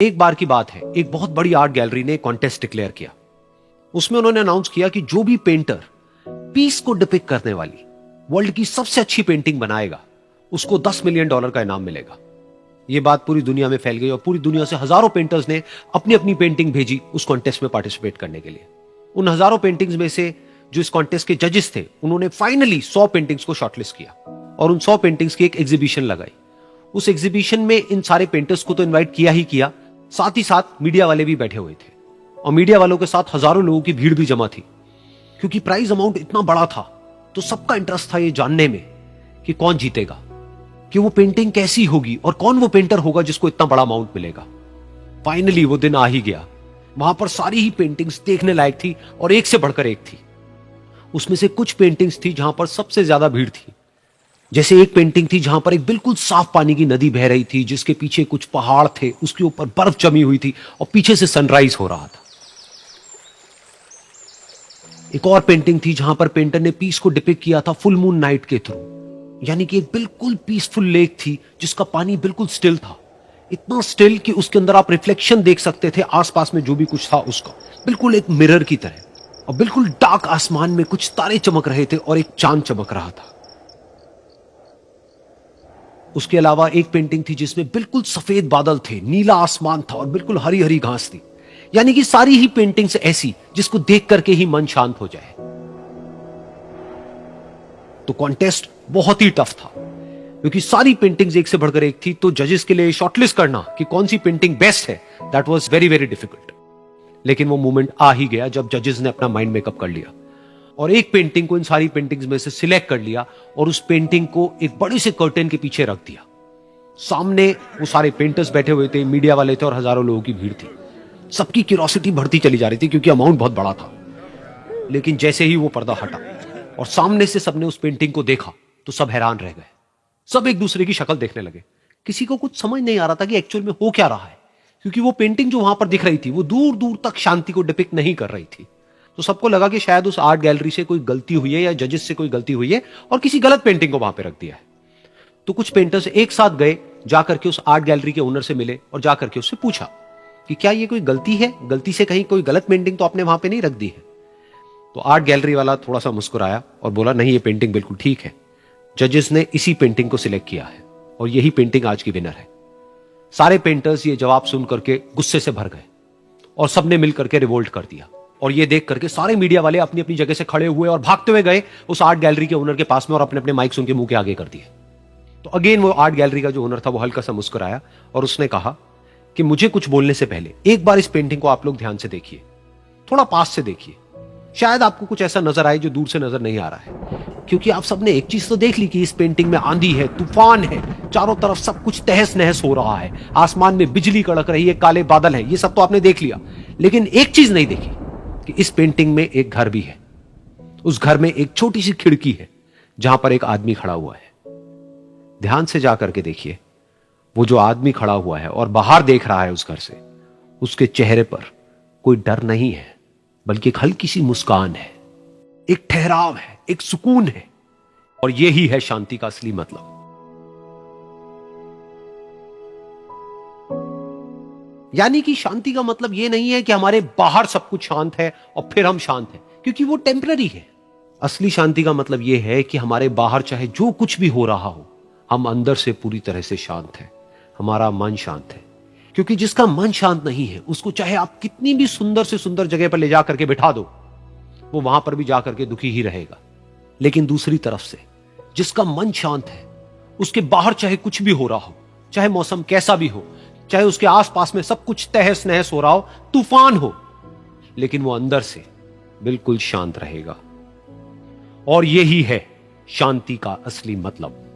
एक बार की बात है, एक बहुत बड़ी आर्ट गैलरी ने कॉन्टेस्ट डिक्लेयर किया। उसमें उन्होंने अनाउंस किया कि जो भी पेंटर पीस को डिपिक्ट करने वाली वर्ल्ड की सबसे अच्छी पेंटिंग बनाएगा उसको $10 मिलियन का इनाम मिलेगा। यह बात पूरी दुनिया में फैल गई और पूरी दुनिया से हजारों पेंटर्स ने अपनी अपनी पेंटिंग भेजी उस कॉन्टेस्ट में पार्टिसिपेट करने के लिए। उन हजारों पेंटिंग्स में से जो इस कॉन्टेस्ट के जजेस थे उन्होंने फाइनली 100 पेंटिंग्स को शॉर्टलिस्ट किया और उन 100 पेंटिंग्स की एक एग्जीबिशन लगाई। उस एग्जीबिशन में इन सारे पेंटर्स को तो इनवाइट किया ही किया, साथ ही साथ मीडिया वाले भी बैठे हुए थे और मीडिया वालों के साथ हजारों लोगों की भीड़ भी जमा थी। क्योंकि प्राइज अमाउंट इतना बड़ा था तो सबका इंटरेस्ट था ये जानने में कि कौन जीतेगा, कि वो पेंटिंग कैसी होगी और कौन वो पेंटर होगा जिसको इतना बड़ा अमाउंट मिलेगा। फाइनली वो दिन आ ही गया। वहां पर सारी ही पेंटिंग्स देखने लायक थी और एक से बढ़कर एक थी। उसमें से कुछ पेंटिंग्स थी जहां पर सबसे ज्यादा भीड़ थी। जैसे एक पेंटिंग थी जहां पर एक बिल्कुल साफ पानी की नदी बह रही थी, जिसके पीछे कुछ पहाड़ थे, उसके ऊपर बर्फ जमी हुई थी और पीछे से सनराइज हो रहा था। एक और पेंटिंग थी जहां पर पेंटर ने पीस को डिपिक्ट किया था फुल मून नाइट के थ्रू, यानी कि एक बिल्कुल पीसफुल लेक थी जिसका पानी बिल्कुल स्टिल था, इतना स्टिल कि उसके अंदर आप रिफ्लेक्शन देख सकते थे आसपास में जो भी कुछ था उसका, बिल्कुल एक मिरर की तरह। और बिल्कुल डार्क आसमान में कुछ तारे चमक रहे थे और एक चांद चमक रहा था। उसके अलावा एक पेंटिंग थी जिसमें बिल्कुल सफेद बादल थे, नीला आसमान था और बिल्कुल हरी हरी घास थी। यानी कि सारी ही पेंटिंग्स ऐसी जिसको देख करके ही मन शांत हो जाए। तो कॉन्टेस्ट बहुत ही टफ था क्योंकि सारी पेंटिंग्स एक से बढ़कर एक थी। तो जजेस के लिए शॉर्टलिस्ट करना कि कौन सी पेंटिंग बेस्ट है, that was very very difficult. लेकिन वो मोमेंट आ ही गया जब जजेस ने अपना माइंड मेकअप कर लिया और एक पेंटिंग को इन सारी पेंटिंग्स में से सिलेक्ट कर लिया और उस पेंटिंग को एक बड़े से कर्टेन के पीछे रख दिया। सामने वो सारे पेंटर्स बैठे हुए थे, मीडिया वाले थे और हजारों लोगों की भीड़ थी। सबकी क्यूरियोसिटी बढ़ती चली जा रही थी क्योंकि अमाउंट बहुत बड़ा था। लेकिन जैसे ही वो पर्दा हटा और सामने से सबने उस पेंटिंग को देखा तो सब हैरान रह गए। सब एक दूसरे की शक्ल देखने लगे। किसी को कुछ समझ नहीं आ रहा था कि एक्चुअल में हो क्या रहा है, क्योंकि वो पेंटिंग जो वहां पर दिख रही थी वो दूर दूर तक शांति को डिपिक्ट नहीं कर रही थी। तो सबको लगा कि शायद उस आर्ट गैलरी से कोई गलती हुई है या जजेस से कोई गलती हुई है और किसी गलत पेंटिंग को वहां पे रख दिया है। तो कुछ पेंटर्स एक साथ गए, जाकर के उस आर्ट गैलरी के ओनर से मिले और जाकर के उससे पूछा कि क्या ये कोई गलती है, गलती से कहीं कोई गलत पेंटिंग तो आपने वहां पे नहीं रख दी है। तो आर्ट गैलरी वाला थोड़ा सा मुस्कुराया और बोला, नहीं, ये पेंटिंग बिल्कुल ठीक है। जजेस ने इसी पेंटिंग को सिलेक्ट किया है और यही पेंटिंग आज की विनर है। सारे पेंटर्स ये जवाब सुन करके गुस्से से भर गए और सबने मिल करके रिवोल्ट कर दिया। और ये देख करके सारे मीडिया वाले अपनी अपनी जगह से खड़े हुए और भागते हुए गए उस आर्ट गैलरी के ओनर के पास में और अपने अपने माइक्स उनके मुंह के आगे कर दिए। तो अगेन वो आर्ट गैलरी का जो ओनर था वो हल्का सा मुस्कुराया और उसने कहा कि मुझे कुछ बोलने से पहले एक बार इस पेंटिंग को आप लोग ध्यान से देखिए, थोड़ा पास से देखिए, शायद आपको कुछ ऐसा नजर आए जो दूर से नजर नहीं आ रहा है। क्योंकि आप सबने एक चीज तो देख ली कि इस पेंटिंग में आंधी है, तूफान है, चारों तरफ सब कुछ तहस नहस हो रहा है, आसमान में बिजली कड़क रही है, काले बादल है, ये सब तो आपने देख लिया। लेकिन एक चीज नहीं देखी कि इस पेंटिंग में एक घर भी है। उस घर में एक छोटी सी खिड़की है जहां पर एक आदमी खड़ा हुआ है। ध्यान से जाकर के देखिए, वो जो आदमी खड़ा हुआ है और बाहर देख रहा है उस घर से, उसके चेहरे पर कोई डर नहीं है बल्कि एक हल्की सी मुस्कान है, एक ठहराव है, एक सुकून है। और यही है शांति का असली मतलब। यानी कि शांति का मतलब यह नहीं है कि हमारे बाहर सब कुछ शांत है और फिर हम शांत हैं, क्योंकि वो टेम्पररी है। असली शांति का मतलब यह है कि हमारे बाहर चाहे जो कुछ भी हो रहा हो, हम अंदर से पूरी तरह से शांत हैं, हमारा मन शांत है। क्योंकि जिसका मन शांत नहीं है उसको चाहे आप कितनी भी सुंदर से सुंदर जगह पर ले जाकर के बिठा दो, वो वहां पर भी जाकर के दुखी ही रहेगा। लेकिन दूसरी तरफ से जिसका मन शांत है, उसके बाहर चाहे कुछ भी हो रहा हो, चाहे मौसम कैसा भी हो, चाहे उसके आसपास में सब कुछ तहस नहस हो रहा हो, तूफान हो, लेकिन वो अंदर से बिल्कुल शांत रहेगा। और यही है शांति का असली मतलब।